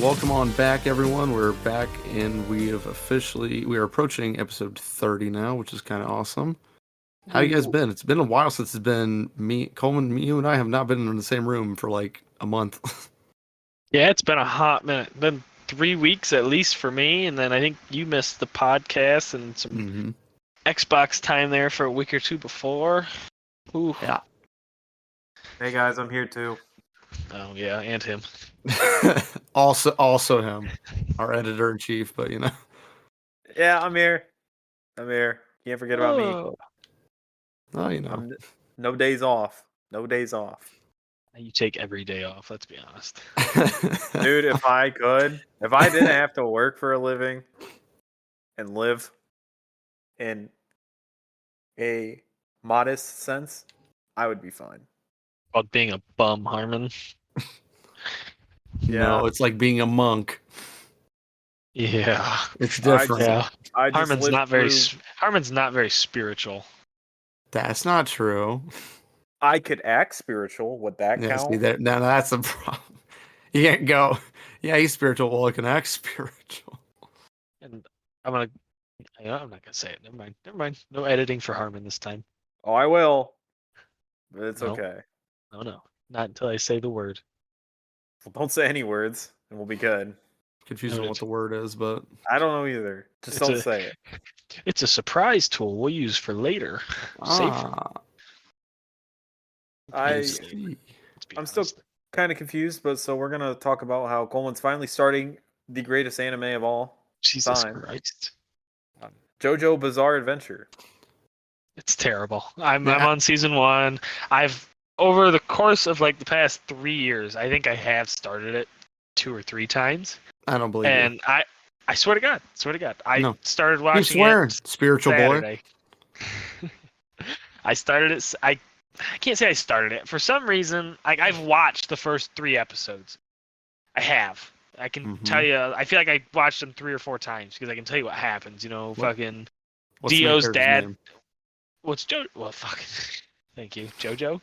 Welcome on back, everyone. We're back, and we are approaching episode 30 now, which is kind of awesome. How you guys been? It's been a while since it's been me, Coleman. You and I have not been in the same room for like a month. Yeah, it's been a hot minute. Been 3 weeks at least for me, and then I think you missed the podcast and some Xbox time there for a week or two before. Ooh. Yeah. Hey guys, I'm here too. Oh yeah, and him. also him, our editor in chief. But you know. Yeah, I'm here. Can't forget about me. Oh, you know. No days off. You take every day off. Let's be honest. Dude, if I didn't have to work for a living and live in a modest sense, I would be fine. About being a bum, Harmon. No, it's like being a monk. Yeah, it's different. Harmon's not very spiritual. That's not true. I could act spiritual. Would that count? See, now that's the problem. You can't go. Yeah, he's spiritual. Well, I can act spiritual. And I'm not gonna say it. Never mind. No editing for Harmon this time. Oh, I will. But it's okay. No. Not until I say the word. Well, don't say any words, and we'll be good. Confused on what the word is, but I don't know either. Just don't say it. It's a surprise tool we'll use for later. I'm still kind of confused, but so we're gonna talk about how Coleman's finally starting the greatest anime of all Jesus time. Christ. JoJo Bizarre Adventure. It's terrible. I'm on season 1. I've over the course of like the past 3 years, I think I have started it 2 or 3 times. I don't believe and you. I swear to God, I started watching it spiritual Saturday. Boy. I started it. I can't say I started it. For some reason, I've watched the first 3 episodes. I have. I can tell you. I feel like I watched them 3 or 4 times because I can tell you what happens. You know, fucking Dio's dad. Name? What's Joe? Well, fucking. Thank you, JoJo.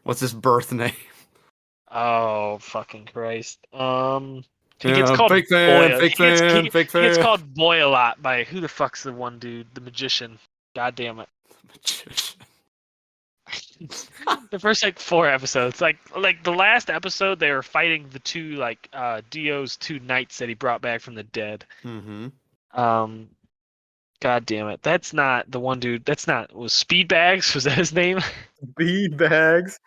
What's his birth name? Oh, fucking Christ. He gets called fake fan. He gets called Boy a lot by who the fuck's the one dude? The magician. God damn it. Magician. The first 4 episodes, like the last episode, they were fighting the 2 Dio's 2 knights that he brought back from the dead. God damn it, that's not the one dude. Was Speedbags? Was that his name? Speedbags.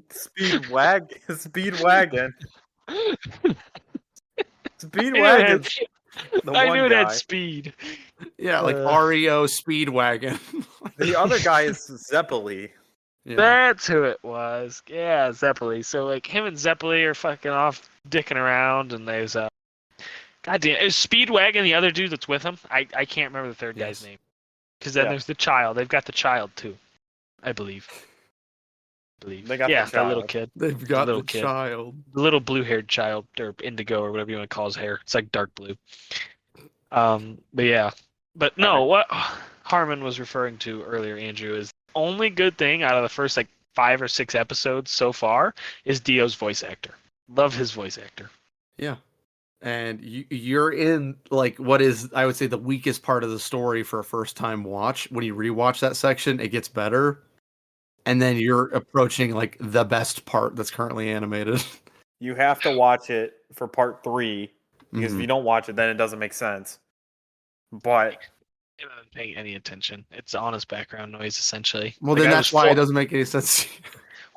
Speedwagon. Speedwagon. I knew it had speed. Yeah, like REO Speedwagon. The other guy is Zeppeli. Yeah. That's who it was. Yeah, Zeppeli. So him and Zeppeli are fucking off dicking around, and there's goddamn, is Speedwagon the other dude that's with him? I can't remember the third guy's name. Because then there's the child. They've got the child too, I believe. They got the little kid. They've got the child. The little blue-haired child, or indigo, or whatever you want to call his hair. It's like dark blue. But yeah. But no, what Harmon was referring to earlier, Andrew, is the only good thing out of the first 5 or 6 episodes so far is Dio's voice actor. Love his voice actor. Yeah. And you're in what is, I would say, the weakest part of the story for a first time watch. When you rewatch that section, it gets better. And then you're approaching the best part that's currently animated. You have to watch it for part 3 because if you don't watch it, then it doesn't make sense. But I'm not paying any attention. It's honest background noise, essentially. Well, then that's why it doesn't make any sense.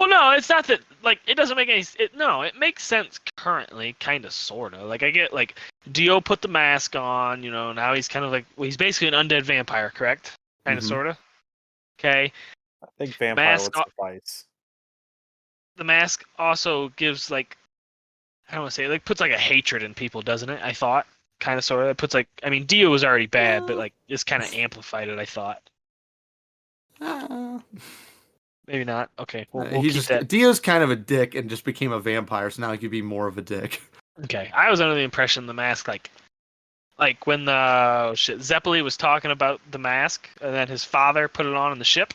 Well, no, it's not that. It doesn't make any. It makes sense currently, kind of, sort of. I get Dio put the mask on. You know, now he's kind of he's basically an undead vampire, correct? Kind of, sort of. Okay. I think vampire would suffice. The mask also gives I don't want to say puts a hatred in people, doesn't it? I thought. Kind of, sort of. It puts Dio was already bad, but this kind of amplified it. I thought. Maybe not. Okay, we'll keep that. Dio's kind of a dick and just became a vampire, so now he could be more of a dick. Okay, I was under the impression the mask, when the Zeppeli was talking about the mask, and then his father put it on in the ship.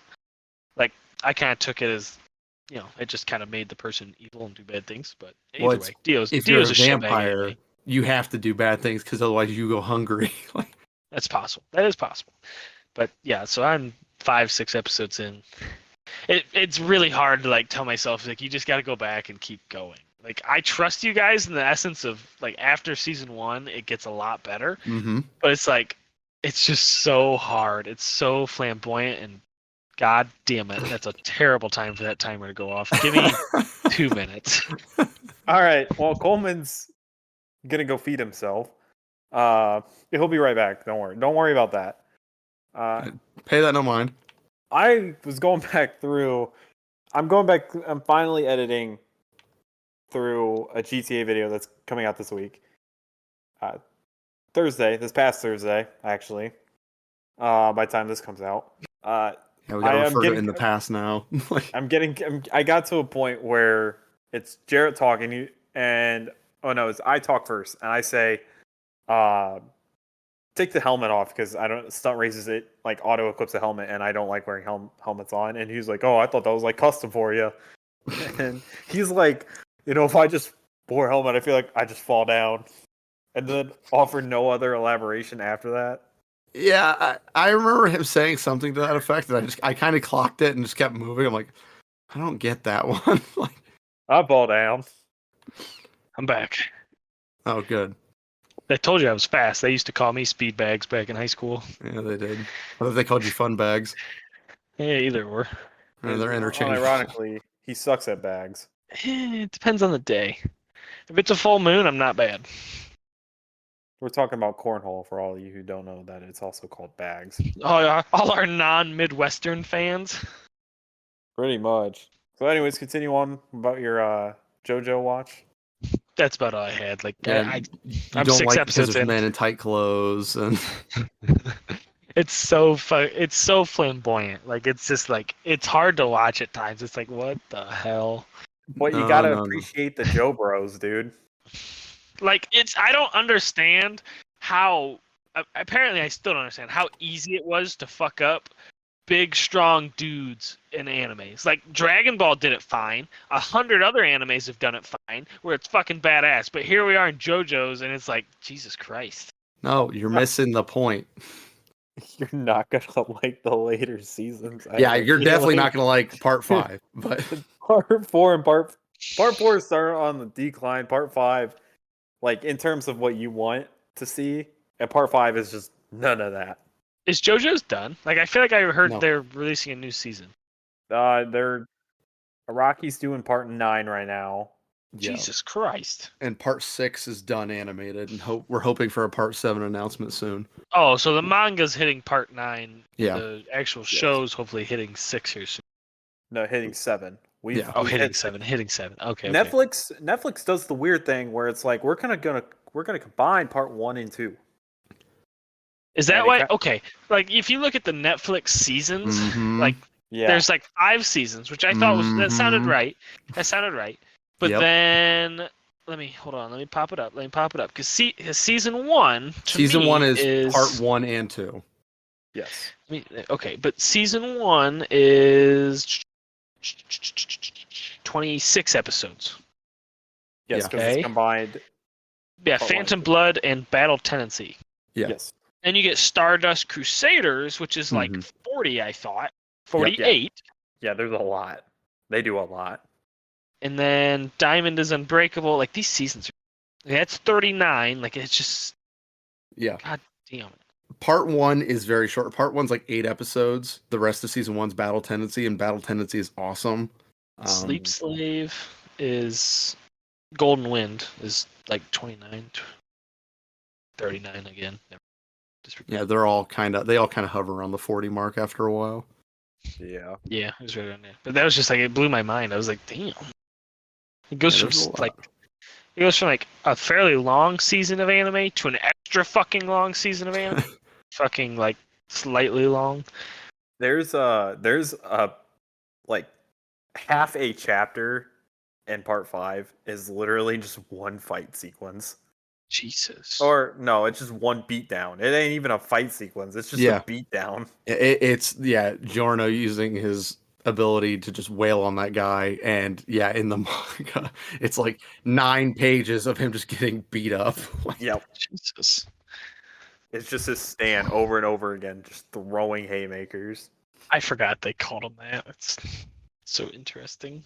I kind of took it as, it just kind of made the person evil and do bad things. But either way, Dio's a vampire. you have to do bad things because otherwise you go hungry. Like, That's possible. That is possible. But yeah, so I'm 5-6 episodes in. It's really hard to like tell myself like you just got to go back and keep going. Like I trust you guys in the essence of like after season 1 it gets a lot better, but it's like it's just so hard. It's so flamboyant and god damn it, that's a terrible time for that timer to go off. Give me 2 minutes. All right. Well, Coleman's gonna go feed himself. He'll be right back. Don't worry. Don't worry about that. Pay that no mind. I was going back through. I'm going back. I'm finally editing through a GTA video that's coming out this week. Thursday. This past Thursday, actually. By the time this comes out. Yeah, we gotta refer to it in the past now. I got to a point where it's Jarrett talking, and it's I talk first, and I say, take the helmet off because stunt raises it like auto equips a helmet, and I don't like wearing helmets on. And he's like, "Oh, I thought that was like custom for you." And he's like, if I just wore a helmet, I feel like I just fall down. And then offered no other elaboration after that. Yeah, I remember him saying something to that effect, and I kind of clocked it and just kept moving. I'm like, I don't get that one. Like, I fall down. I'm back. Oh, good. I told you I was fast. They used to call me speed bags back in high school. Yeah, they did. What if they called you fun bags? Yeah, either or. Yeah, they're interchangeable. Ironically, he sucks at bags. It depends on the day. If it's a full moon, I'm not bad. We're talking about cornhole for all of you who don't know that it's also called bags. All our non-Midwestern fans. Pretty much. So anyways, continue on about your JoJo watch. That's about all I had. Like, Yeah, I'm don't 6 like episodes because there's in. men in tight clothes and It's so It's so flamboyant. Like, it's just like it's hard to watch at times. It's like, what the hell? But you No, gotta no, no. appreciate the Joe Bros, dude. Like, I don't understand how. Apparently, I still don't understand how easy it was to fuck up big, strong dudes in animes. Like, Dragon Ball did it fine. 100 other animes have done it fine, where it's fucking badass. But here we are in JoJo's, and it's like, Jesus Christ. no, you're missing the point. You're not gonna like the later seasons. Yeah, you're definitely not gonna like part 5, but Part 4 and part 4 start on the decline. Part 5, like in terms of what you want to see, and part 5 is just none of that. Is JoJo's done? Like, I feel like I heard No. they're releasing a new season. They're Araki's doing part 9 right now. yeah. Jesus Christ. And part 6 is done animated, and we're hoping for a part 7 announcement soon. Oh, so the manga's hitting part 9. Yeah. The actual show's hopefully hitting 6 here soon. No, hitting 7. Oh, hitting 7. Hitting 7. Okay. Netflix does the weird thing where it's like we're gonna combine part 1 and 2. Is that why? Okay. Like, if you look at the Netflix seasons, Mhm. like, Yeah. there's like 5 seasons, which I thought that sounded right. That sounded right. But Yep. then let me pop it up. Because season 1 Season 1 is part 1 and 2. Yes. Okay, but season 1 is 26 episodes. Yes, Yeah. because Okay. it's combined. Yeah, Part 1 Phantom and 2. Blood and Battle Tendency. Yeah. Yes. Then you get Stardust Crusaders, which is like 40, I thought. 48. Yeah, there's a lot. They do a lot. And then Diamond is Unbreakable. Like, these seasons that's 39. Like, it's just, Yeah. god damn it. Part 1 is very short. Part 1's like 8 episodes. The rest of season 1's Battle Tendency, and Battle Tendency is awesome. Sleep Slave is Golden Wind is like 29, 39 again. Yeah, they all kind of hover around the 40 mark after a while. Yeah. Yeah, it was right on there. But that was just like, it blew my mind. I was like, damn. It goes Yeah, there's a from lot. like a fairly long season of anime to an extra fucking long season of anime. Fucking like slightly long. There's a like half a chapter in part 5 is literally just one fight sequence. Jesus. Or no, it's just one beatdown. It ain't even a fight sequence. It's just Yeah. a beatdown. It's Giorno using his ability to just wail on that guy. And yeah, in the manga, it's like 9 pages of him just getting beat up. Yep. Jesus. It's just his stand over and over again, just throwing haymakers. I forgot they called him that. It's so interesting,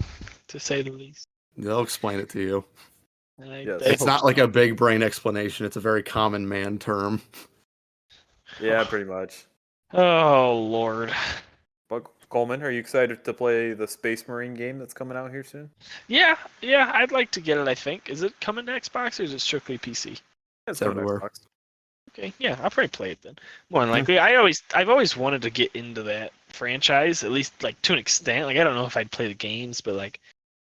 to say the least. They'll explain it to you. Yes. It's not like a big brain explanation. It's a very common man term. Yeah, pretty much. Oh Lord. But Coleman, are you excited to play the Space Marine game that's coming out here soon? Yeah, I'd like to get it. I think. Is it coming to Xbox or is it strictly PC? It's coming to everywhere. Xbox. Okay, yeah, I'll probably play it then. More than likely, I've always wanted to get into that franchise, at least like to an extent. Like I don't know if I'd play the games, but like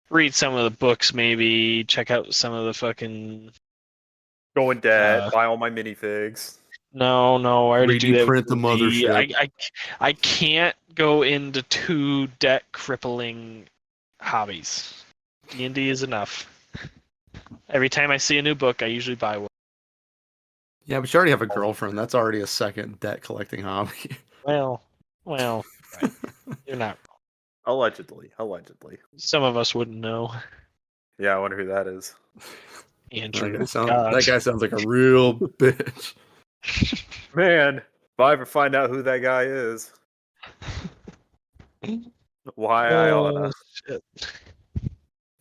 read some of the books, maybe check out some of the fucking. Go in debt, buy all my minifigs. No, I already do that. Print the mothership. I can't go into 2 debt crippling hobbies. D&D is enough. Every time I see a new book, I usually buy one. Yeah, but you already have a girlfriend. That's already a second debt collecting hobby. Well, right. You're not wrong. Allegedly. Some of us wouldn't know. Yeah, I wonder who that is. Andrew. That guy sounds like a real bitch. Man, if I ever find out who that guy is, why I oughta. Shit.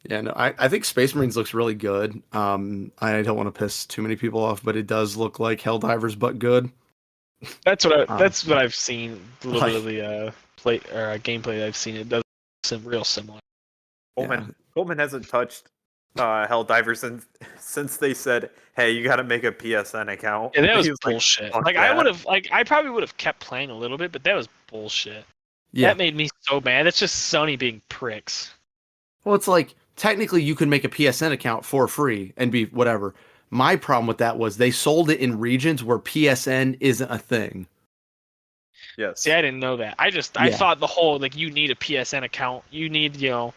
Yeah, no, I think Space Marines looks really good. I don't want to piss too many people off, but it does look like Helldivers, but good. That's what I've seen. A little bit of the gameplay I've seen. It does seem real similar. Coleman hasn't touched Helldivers since they said, "Hey, you got to make a PSN account." Yeah, that was Like, bullshit. "Fuck Like that." I probably would have kept playing a little bit, but that was bullshit. Yeah. That made me so mad. That's just Sony being pricks. Well, it's like technically you can make a PSN account for free and be whatever. My problem with that was they sold it in regions where PSN isn't a thing. Yes. See, I didn't know that. I thought the whole like you need a PSN account. You need because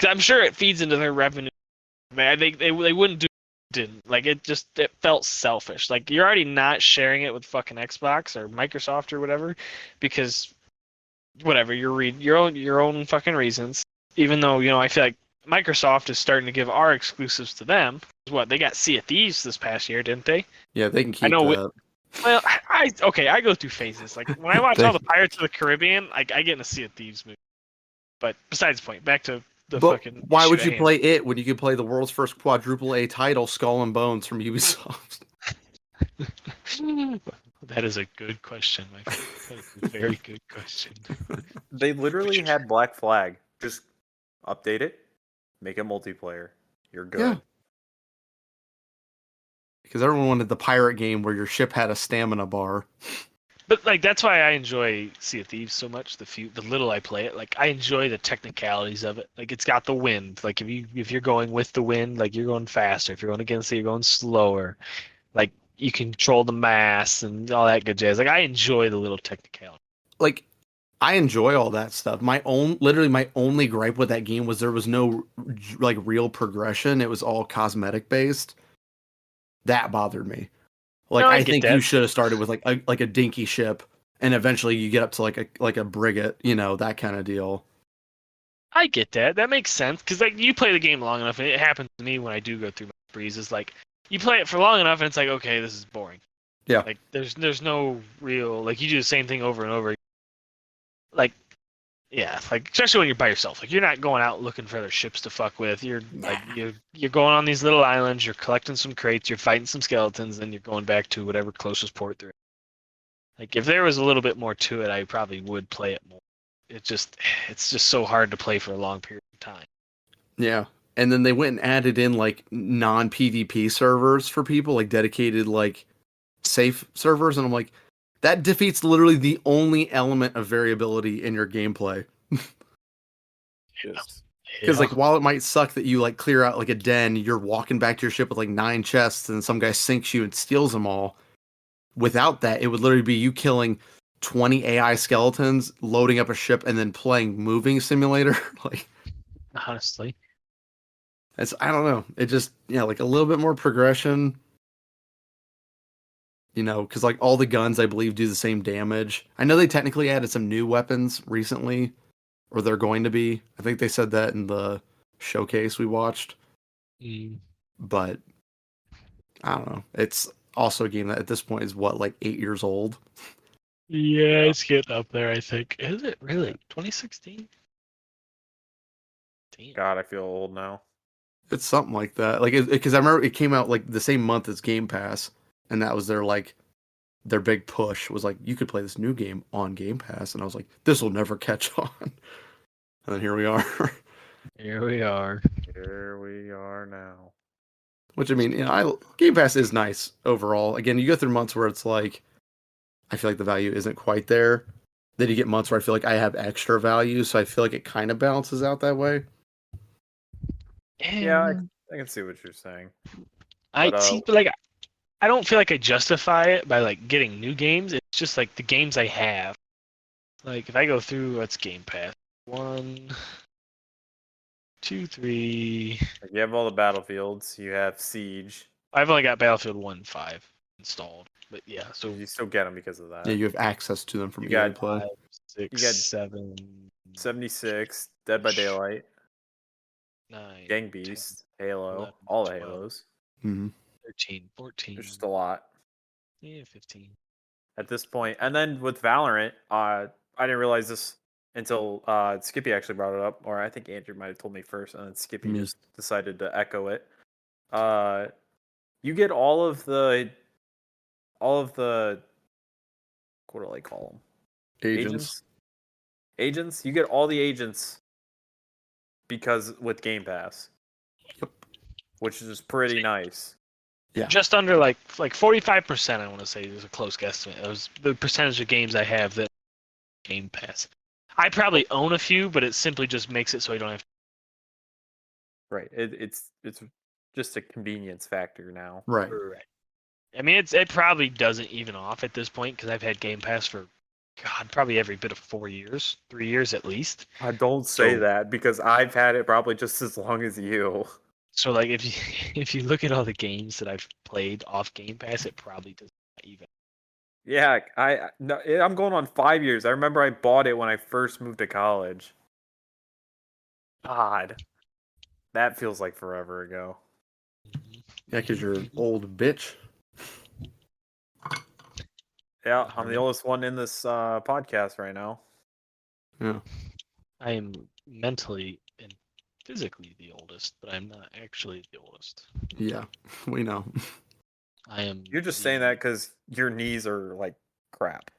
I'm sure it feeds into their revenue. Man, they wouldn't do. Didn't like it. It felt selfish. Like you're already not sharing it with fucking Xbox or Microsoft or whatever, because whatever your own fucking reasons. Even though I feel like Microsoft is starting to give our exclusives to them. What they got Sea of Thieves this past year, didn't they? Yeah, they can keep I know. that. Well, I go through phases. Like when I watch all the Pirates of the Caribbean, I get in a Sea of Thieves movie. But besides the point, back to the fucking. Why would issue you at play it when you could play the world's first quadruple A title, Skull and Bones from Ubisoft? hand? That is a good question, my friend. That is a very good question. They literally had Black Flag. Just update it, make it multiplayer. You're good. Yeah. Because everyone wanted the pirate game where your ship had a stamina bar. But like that's why I enjoy Sea of Thieves so much. The little I play it, like I enjoy the technicalities of it. Like it's got the wind. Like if you're going with the wind, like you're going faster. If you're going against it, you're going slower. Like you control the mass and all that good jazz. Like I enjoy the little technicality. Like I enjoy all that stuff. My only gripe with that game was there was no like real progression. It was all cosmetic based. That bothered me. Like No, I I get think that. you should have started with like a dinky ship, and eventually you get up to like a brigate, that kind of deal. I get that. That makes sense because like you play the game long enough, and it happens to me when I do go through my sprees. Is like you play it for long enough, and it's like okay, this is boring. Yeah. Like there's no real like you do the same thing over and over. Like yeah, like especially when you're by yourself. Like you're not going out looking for other ships to fuck with. You're like you're going on these little islands. You're collecting some crates. You're fighting some skeletons, and you're going back to whatever closest port there is. Like if there was a little bit more to it, I probably would play it more. It's just so hard to play for a long period of time. Yeah. And then they went and added in like non-PvP servers for people, like dedicated like safe servers, and I'm like, that defeats literally the only element of variability in your gameplay. Because like while it might suck that you like clear out like a den, you're walking back to your ship with like 9 chests and some guy sinks you and steals them all. Without that, it would literally be you killing 20 AI skeletons, loading up a ship, and then playing Moving Simulator. Like honestly, I don't know. It just like a little bit more progression. Because like all the guns I believe do the same damage. I know they technically added some new weapons recently, or they're going to be. I think they said that in the showcase we watched. But I don't know. It's also a game that at this point is what, like 8 years old? Yeah, it's getting up there, I think. Is it really? 2016? Damn. God, I feel old now. It's something like that. Like, because I remember it came out like the same month as Game Pass, and that was their big push was like, you could play this new game on Game Pass, and I was like, this will never catch on. And then here we are. Here we are. Here we are now. Which, I mean, Game Pass is nice overall. Again, you go through months where it's like, I feel like the value isn't quite there. Then you get months where I feel like I have extra value, so I feel like it kind of balances out that way. Yeah, I can see what you're saying. I But, see, but like, I don't feel like I justify it by like getting new games. It's just like the games I have. Like if I go through, what's Game Pass? 1, 2, 3. Like, you have all the Battlefields. You have Siege. I've only got Battlefield 1 and 5 installed, but yeah. So You still get them because of that. Yeah, you have access to them from You EA got Play. 5, 6, You got 7, 76, Dead by Daylight, 9, Gang Beast, Halo, 11, all the 12. Halos. Mm-hmm. 13, 14. There's just a lot Yeah, 15. at this point. And then with Valorant, I didn't realize this until Skippy actually brought it up, or I think Andrew might have told me first, and then Skippy Me. just decided to echo it. You get all of the what do I call them? Agents. You get all the agents because with Game Pass. Yep. Which is pretty nice. Yeah. Just under like 45%, I want to say is a close guesstimate. It was the percentage of games I have that Game Pass. I probably own a few, but it simply just makes it so I don't have. Right. It's just a convenience factor now. Right. Right. I mean, it probably doesn't even off at this point because I've had Game Pass for, God, probably every bit of 4 years, 3 years at least. I don't say So- that because I've had it probably just as long as you. So like if you look at all the games that I've played off Game Pass, it probably doesn't even. Yeah, I'm going on 5 years. I remember I bought it when I first moved to college. God, that feels like forever ago. Yeah, because you're an old bitch. Yeah, I'm the oldest one in this podcast right now. Yeah. I am mentally and physically the oldest, but I'm not actually the oldest. Yeah, we know. I am. You're just saying that because your knees are like crap.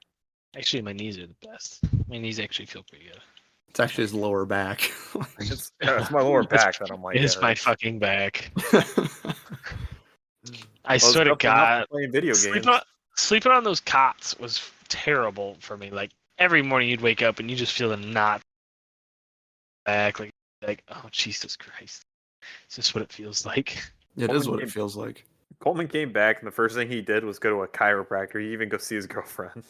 Actually, my knees are the best. My knees actually feel pretty good. It's actually his lower back. It's my lower back that I'm like. It's my fucking back. I swear to Well, it's definitely not God, playing video games. sleeping on those cots was terrible for me. Like every morning, you'd wake up and you just feel a knot back. Like oh Jesus Christ, is this what it feels like? It is what it feels like. Coleman came back, and the first thing he did was go to a chiropractor. He even go see his girlfriend.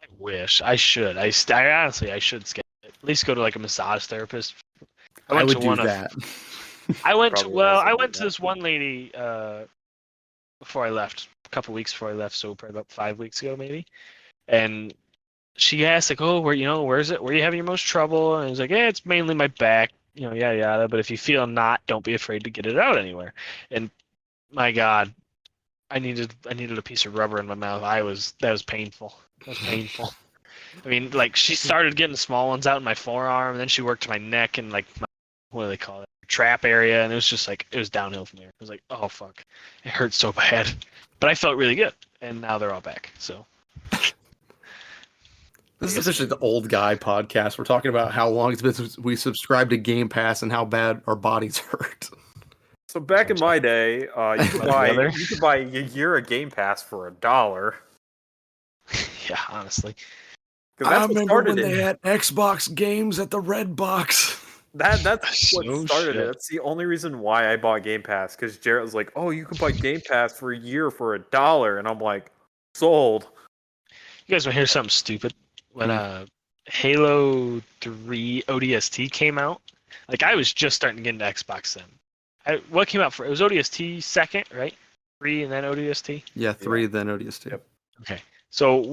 I wish I should. I honestly I should at least go to like a massage therapist. I would do one that. I went to Probably also I do went to that. this one lady before I left, a couple weeks before I left, so probably about 5 weeks ago maybe. And she asked like, "Oh, where's it? Where are you having your most trouble?" And I was like, "Yeah, it's mainly my back, yada yada. But if you feel a knot, don't be afraid to get it out anywhere." And my God, I needed a piece of rubber in my mouth. That was painful. That was painful. I mean, like she started getting small ones out in my forearm, and then she worked to my neck and like what do they call it? Trap area, and it was just like it was downhill from there. I was like, oh fuck, it hurt so bad, but I felt really good, and now they're all back. So This is essentially the old guy podcast. We're talking about how long it's been since we subscribed to Game Pass and how bad our bodies hurt. So back in my day, you could Brother. buy a year of Game Pass for $1. yeah, honestly, Because that's what started it. had Xbox games at the Red Box. That's what So started it. shit. That's the only reason why I bought Game Pass. Because Jarrett was like, "Oh, you can buy Game Pass for a year for $1," and I'm like, "Sold." you guys want to hear something stupid? When Halo 3 ODST came out, like I was just starting to get into Xbox then. What came out for? It was ODST second, right? 3 and then ODST. Yeah, 3, then ODST. Yep. Okay. So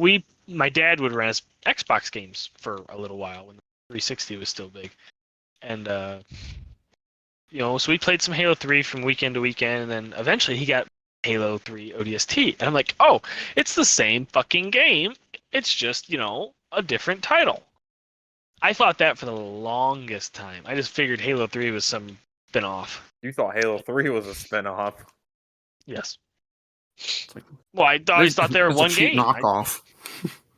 my dad would rent us Xbox games for a little while when 360 was still big, and so we played some Halo 3 from weekend to weekend, and then eventually he got Halo 3 ODST, and I'm like, oh, it's the same fucking game. It's just a different title. I thought that for the longest time. I just figured Halo 3 was some spin-off. You thought Halo 3 was a spin-off. Yes. Like, Well, I always thought they were it's one a cheap game. knockoff.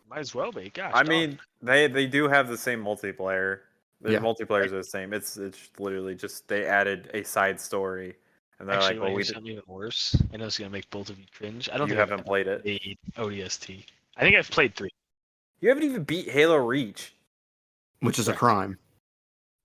Might as well be. Gosh. I mean, they do have the same multiplayer. The Yeah. multiplayer is the same. It's literally just they added a side story, and they're actually, like, "Well, something even worse. I know it's gonna make both of you cringe. I don't you think haven't played it. played ODST. I think I've played 3. You haven't even beat Halo Reach." Which is a crime.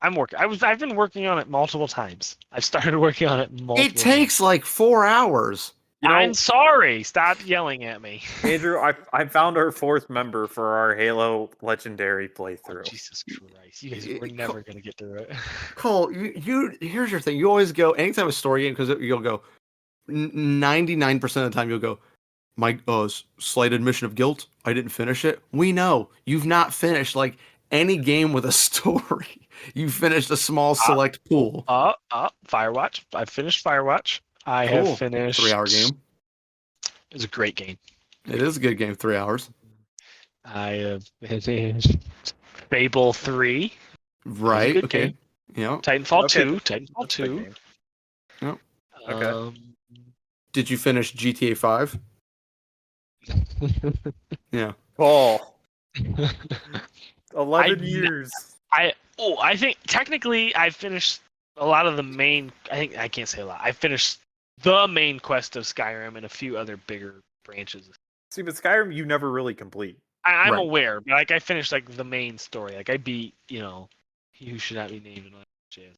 I've been working on it multiple times. I've started working on it multiple It takes like 4 hours. I'm sorry. Stop yelling at me. Andrew, I found our 4th member for our Halo Legendary playthrough. Oh, Jesus Christ. You guys were never going to get through it. Cole, here's your thing. You always go, anytime a story game, because you'll go, 99% of the time you'll go, my slight admission of guilt, I didn't finish it. We know. You've not finished, like, any game with a story. You finished a small select pool. Firewatch. I finished Firewatch. I Cool. have finished 3-hour game. It was a great game. It is a good game, 3 hours. I have finished Fable 3. Right. Good Okay. game. Yeah. Titanfall Okay. 2. Titanfall 2. Yep. Okay. Did you finish GTA 5? Yeah. Oh, 11 years. I think technically I finished a lot of the main. I can't say a lot. I finished the main quest of Skyrim and a few other bigger branches. See, but Skyrim you never really complete. I'm Right. aware, but like I finished like the main story. Like I beat, He Who Should Not Be Named in Jazz.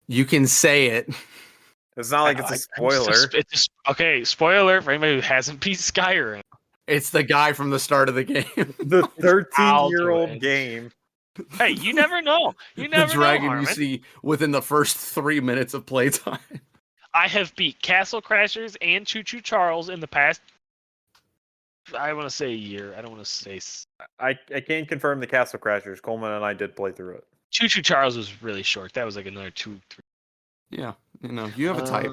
You can say it. It's not like it's a spoiler. Okay, spoiler alert for anybody who hasn't beat Skyrim. It's the guy from the start of the game. The I'll do 13-year-old it. game. Hey, you never know. You The never dragon know, you Harmon. see within the first 3 minutes of playtime. I have beat Castle Crashers and Choo Choo Charles in the past. I want to say a year. I don't want to say. I can't confirm the Castle Crashers. Coleman and I did play through it. Choo Choo Charles was really short. That was like another 2, 3. Yeah, you have a type.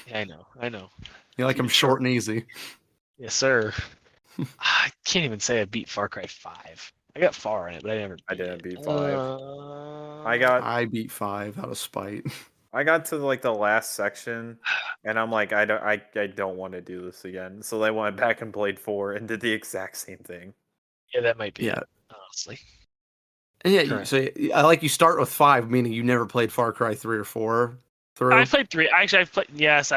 Yeah, I know. You like them short and easy. Yes, sir. I can't even say I beat Far Cry 5. I got far in it, but I never. I didn't beat 5. I beat 5 out of spite. I got to like the last section, and I'm like, I don't want to do this again. So I went back and played 4 and did the exact same thing. Yeah, that might be. Yeah. It, honestly. And yeah, Correct. so I like you start with 5, meaning you never played Far Cry 3 or 4 through. I played 3. Actually,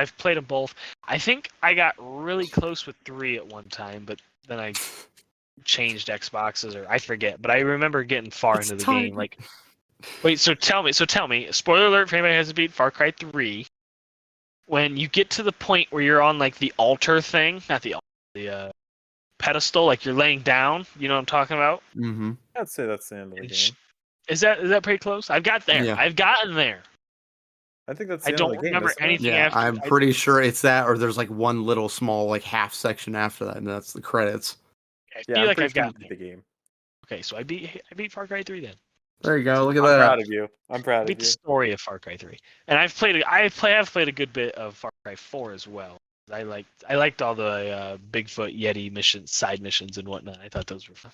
I've played them both. I think I got really close with 3 at one time, but then I changed Xboxes, or I forget. But I remember getting far It's into the time. game. Like, wait, so tell me. Spoiler alert for anybody who hasn't beat Far Cry 3. When you get to the point where you're on like the altar thing, not the altar, the pedestal, like you're laying down. You know what I'm talking about? Mm-hmm. I'd say that's the end of the And game. Is that pretty close? I've got there. Yeah. I've gotten there. I think that's the I end don't of the game. remember isn't it? anything. Yeah, after- I'm pretty sure it's that, or there's like one little small like half section after that, and that's the credits. I Yeah, feel I'm like pretty I've sure you gotten beat there. the game. Okay, so I beat Far Cry 3 then. There you go. Look at I'm that. proud of you. I'm proud I of beat the you. story of Far Cry 3, and I have played a good bit of Far Cry 4 as well. I liked all the Bigfoot Yeti missions, side missions, and whatnot. I thought those were fun.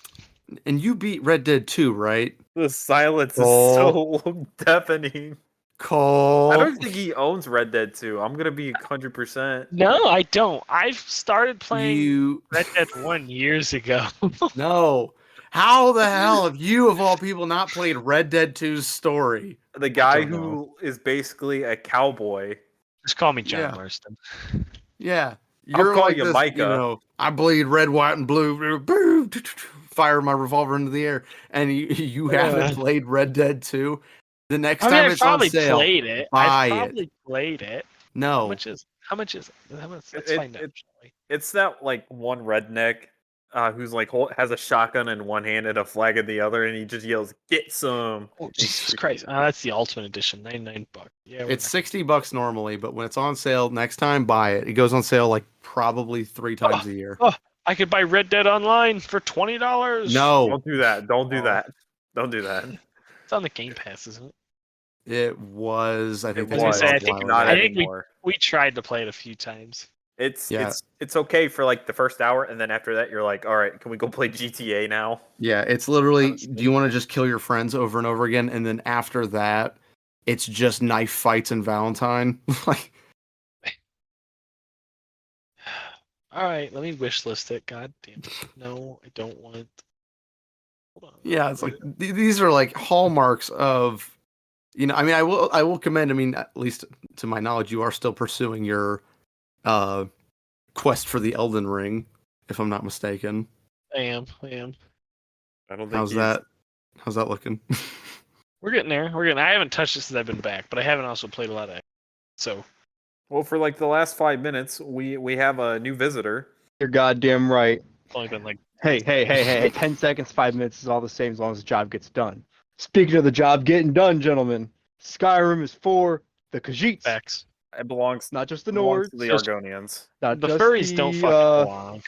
And you beat Red Dead 2, right? The silence is Oh. so deafening. Cole. I don't think he owns Red Dead 2. I'm gonna be 100%. No, I don't. I've started playing You Red Dead 1 years ago. no. How the hell have you, of all people, not played Red Dead 2's story? The guy don't know. who is basically a cowboy. Just call me John Yeah. Marston. Yeah. I'll You're call like you this, Micah. I bleed red, white, and blue. Boom, fire my revolver into the air. And you haven't played Red Dead 2. The next I mean, time I it's on probably sale, played it. buy I it. probably played it. How No. much is it? Let's It- find out. it- shall we? It's that like one redneck who's like has a shotgun in one hand and a flag in the other, and he just yells, "Get some!" Oh, Jesus Christ! That's the Ultimate Edition, $99. Yeah, It's $60 normally, but when it's on sale next time, buy it. It goes on sale like probably 3 times a year. I could buy Red Dead Online for $20. No. Don't do that. Don't do Oh. that. Don't do that. It's on the Game Pass, isn't it? It was. I think. It I was gonna was. say, I a think- while Not ago. think anymore. We tried to play it a few times. It's Yeah. it's okay for like the first hour, and then after that, you're like, all right, can we go play GTA now? Yeah, it's literally. Honestly. Do you want to just kill your friends over and over again, and then after that, it's just knife fights and Valentine. Like, All right, let me wish list it. God damn it. No, I don't want. Hold on. yeah, it's like these are like hallmarks of. I mean, I will commend. I mean, at least to my knowledge, you are still pursuing your quest for the Elden Ring, if I'm not mistaken. I am. I don't think How's that? How's that looking? We're getting there. I haven't touched it since I've been back, but I haven't also played a lot of it. So Well, for like the last 5 minutes, we have a new visitor. You're goddamn right. it's only been like Hey. 10 seconds, 5 minutes is all the same as long as the job gets done. Speaking of the job getting done, gentlemen, Skyrim is for the Khajiits. facts. It belongs, Not just the belongs Nords. to the Just- Argonians. Not The just furries the, don't fucking belong.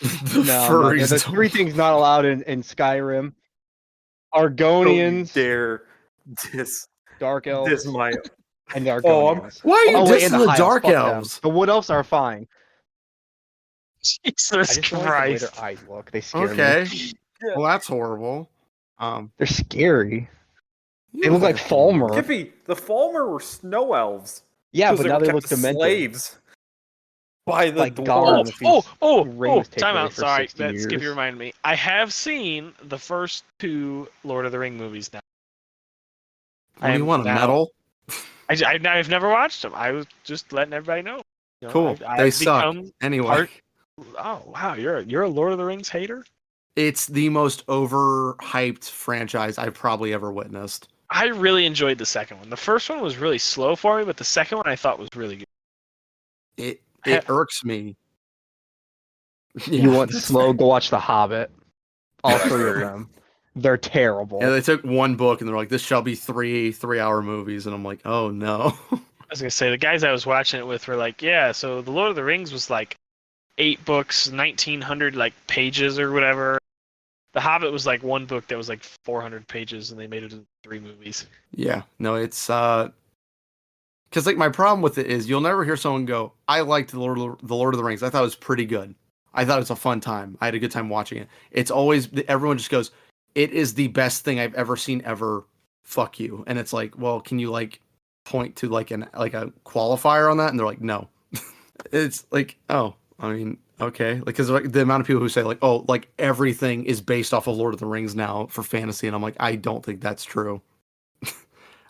The No, furries there's don't- 3 things not allowed in Skyrim. Don't Argonians, dare diss Dark Elves, diss my. and the Oh, Argonians. Why are you Oh, wait, dissing and the High Elves, Dark fuck them. Elves? The Wood Elves are fine. I Jesus just don't like the way Christ. their eyes look. They scare me. Okay. Well, that's horrible. They're scary. you They look like a- Falmer. Kippy, the Falmer were snow elves. Yeah, 'cause but now were they kept look as demented. slaves by the Like dwarves. Gollum. Ring was taken time away out. for Sorry, 60 that Skippy years. reminded me. I have seen the first 2 Lord of the Ring movies now. What do you want, a now- medal? I've never watched them. I was just letting everybody know. You know, Cool. I've They suck. become Anyway, part- Oh wow, you're a Lord of the Rings hater. it's the most overhyped franchise I've probably ever witnessed. I really enjoyed the second one. The first one was really slow for me, but the second one I thought was really good. It Ha- irks me. You want that's slow? fair. Go watch The Hobbit. All 3 of them. They're terrible. Yeah, they took one book and they're like, "This shall be 3-hour movies," and I'm like, "Oh no." I was gonna say the guys I was watching it with were like, yeah, so the Lord of the Rings was like 8 books, 1900 like pages or whatever. The Hobbit was like 1 book that was like 400 pages, and they made it into 3 movies. Yeah, no, it's because like my problem with it is you'll never hear someone go, "I liked the Lord of the Rings. I thought it was pretty good. I thought it was a fun time. I had a good time watching it." It's always everyone just goes, "It is the best thing I've ever seen ever." Fuck you. And it's like, well, can you like point to like a qualifier on that? And they're like, no. It's like, oh, I mean, okay, like because like the amount of people who say like, oh, like everything is based off of Lord of the Rings now for fantasy, and I'm like, I don't think that's true.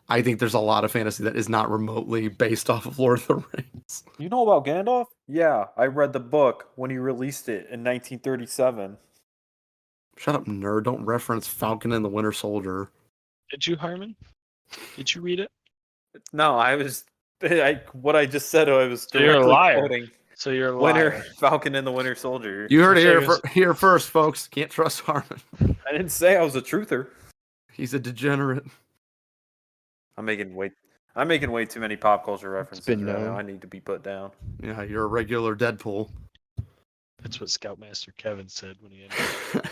I think there's a lot of fantasy that is not remotely based off of Lord of the Rings. You know about Gandalf? Yeah, I read the book when he released it in 1937. Shut up, nerd! Don't reference Falcon and the Winter Soldier. Did you, Harmon? Did you read it? No, what I just said. I was So you're a directly liar. quoting So you're a Winter liar. Falcon and the Winter Soldier. You heard it Sure, here first, folks. Can't trust Harmon. I didn't say I was a truther. He's a degenerate. I'm making way too many pop culture references. been right now. known. I need to be put down. Yeah, you're a regular Deadpool. That's what Scoutmaster Kevin said when he ended.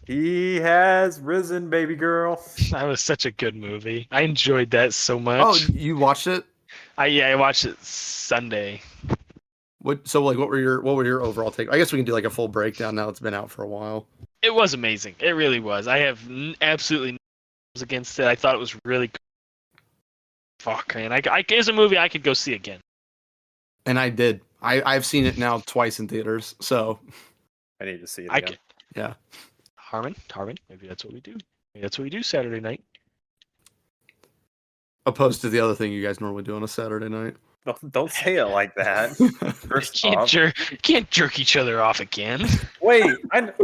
He has risen, baby girl. That was such a good movie. I enjoyed that so Oh, much. you watched it? I watched it Sunday. What were your overall take? I guess we can do like a full breakdown now. It's been out for a while. It was amazing. It really was. I have absolutely no against it. I thought it was really good. Fuck, man. It's a movie I could go see again. And I did. I've seen it now twice in theaters. So I need to see it I again. could. yeah. Harmon, maybe that's what we do. Maybe that's what we do Saturday night. Opposed to the other thing you guys normally do on a Saturday night. Don't say it like that. First off, Can't jerk each other off again. wait,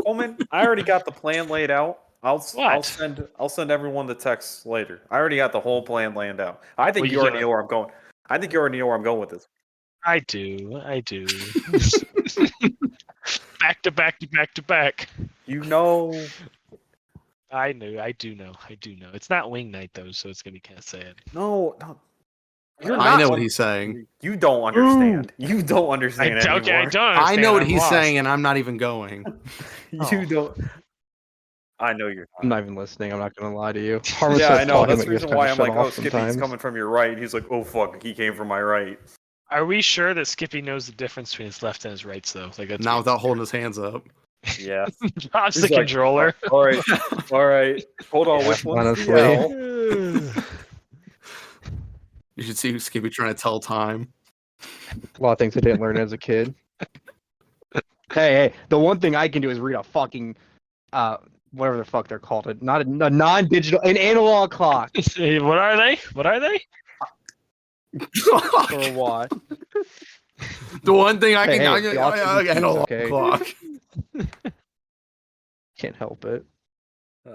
Coleman, I already got the plan laid out. I'll What? send everyone the text later. I already got the whole plan laid out. I think Well, you you already gotta- know where I'm going. I think you already know where I'm going with this. I do. Back to back to back to back. You know, I do know. It's not wing night though, so it's gonna be kind of sad. no. You're I not know what un- he's saying. You don't understand. You don't understand Okay, I anymore. don't. I know what understand, he's I'm saying, and I'm not even going. You don't. I know you're I'm not. not even listening. I'm not gonna lie to you. Harmon Yeah, starts I know. talking, That's but the you just reason why I'm kinda like, shut oh, off Skippy's sometimes. coming from your right. He's like, oh fuck, he came from my right. Are we sure that Skippy knows the difference between his left and his rights, though? Like that's Now without holding his hands up. Yeah. Drops He's the like, controller. All right, all right. Hold on, Yeah, which one's honestly. the L? You should see Skippy trying to tell time. A lot of things I didn't learn as a kid. Hey, the one thing I can do is read a fucking whatever the fuck they're called. Not a non-digital, an analog clock What are they? What are they? or a watch. The one thing I Hey, can hey, the autism analog okay. clock. Can't help it. You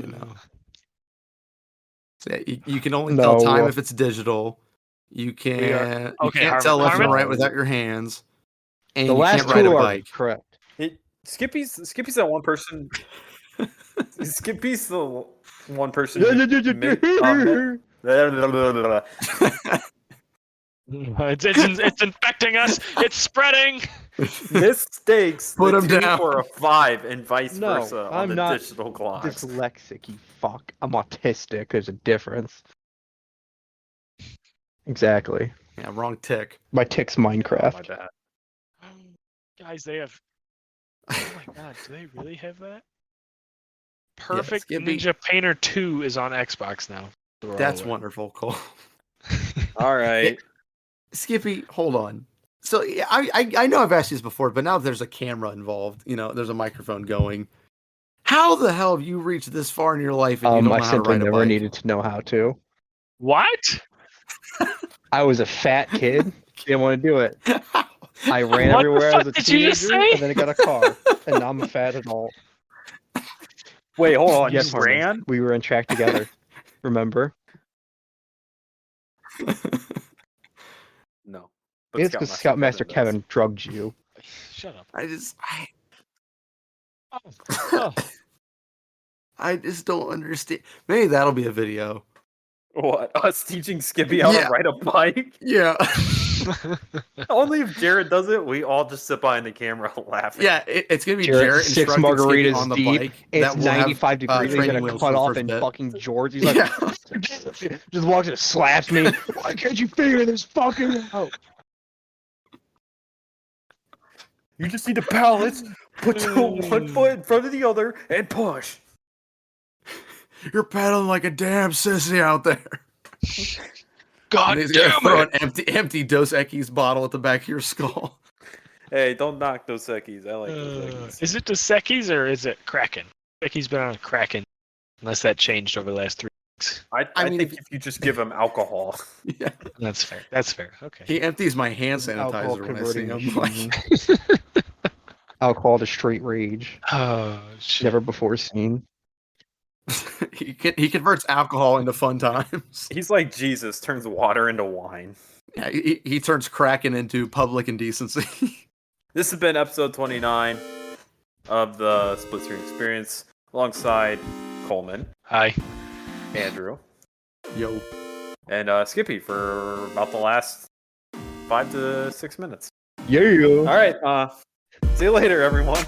know. So, yeah, you can only No. tell time if it's digital. You can't. You Okay, can't Harmon- tell left and Harmon? right without your hands. And The you last can't ride a two are bike. correct. Skippy's that one person. Skippy's the one person. It's infecting us. It's spreading. Mistakes Put the 'em two down. for a 5 and vice No, versa on I'm the not digital clocks. Dyslexic, you fuck. I'm autistic. There's a difference. Exactly. Yeah, wrong tick. My tick's Oh, my Minecraft. bad. Guys, they have. Oh my god, do they really have that? Perfect Skippy. Ninja Painter 2 is on Xbox now. We're all That's aware. wonderful, Cole. All right. Skippy, hold on. So yeah, I know I've asked you this before, but now there's a camera involved. You know, there's a microphone going. How the hell have you reached this far in your life and you don't know I how to simply ride a never bike? needed to know how to. What? I was a fat kid. Didn't want to do it. I ran What the everywhere fuck as a did you just teenager, say? and then I got a car, and now I'm a fat adult. Wait, hold on. Yes, you Harmon. ran? We were in track together. Remember? No. But It's because Scoutmaster does. Kevin drugged you. Shut up. I just Oh. I just don't understand. Maybe that'll be a video. What? Us teaching Skippy how Yeah. to ride a bike? Yeah. Only if Jared does it, we all just sit behind the camera laughing. Yeah, it's gonna be Jared, Jarrett 6 instructing Skippy margaritas on the deep. bike. It's that will have, 95 degrees. He's training gonna wheels cut for the off first in bit. fucking George. He's like, Yeah. just walks and slaps me. Why can't you figure this fucking out? You just need to balance, put your one foot in front of the other, and push. You're pedaling like a damn sissy out there. God And he's gonna damn throw it! an empty Dos Equis bottle at the back of your skull. Hey, don't knock Dos Equis. I like Dos Equis. Is it Dos Equis or is it Kraken? Equis been on a Kraken, unless that changed over the last 3 weeks. I mean, think if you just give him alcohol. Yeah. That's fair. That's fair. Okay. He empties my hand Alcohol sanitizer when I see converting him. machine. Alcohol to straight rage. Oh shit. Never before seen. He converts alcohol into fun times. He's like Jesus, turns water into wine. Yeah, he turns Kraken into public indecency. This has been episode 29 of the Split Screen Experience alongside Coleman, Hi. Andrew, Yo. and Skippy for about the last 5 to 6 minutes. Yeah. All right, see you later, everyone.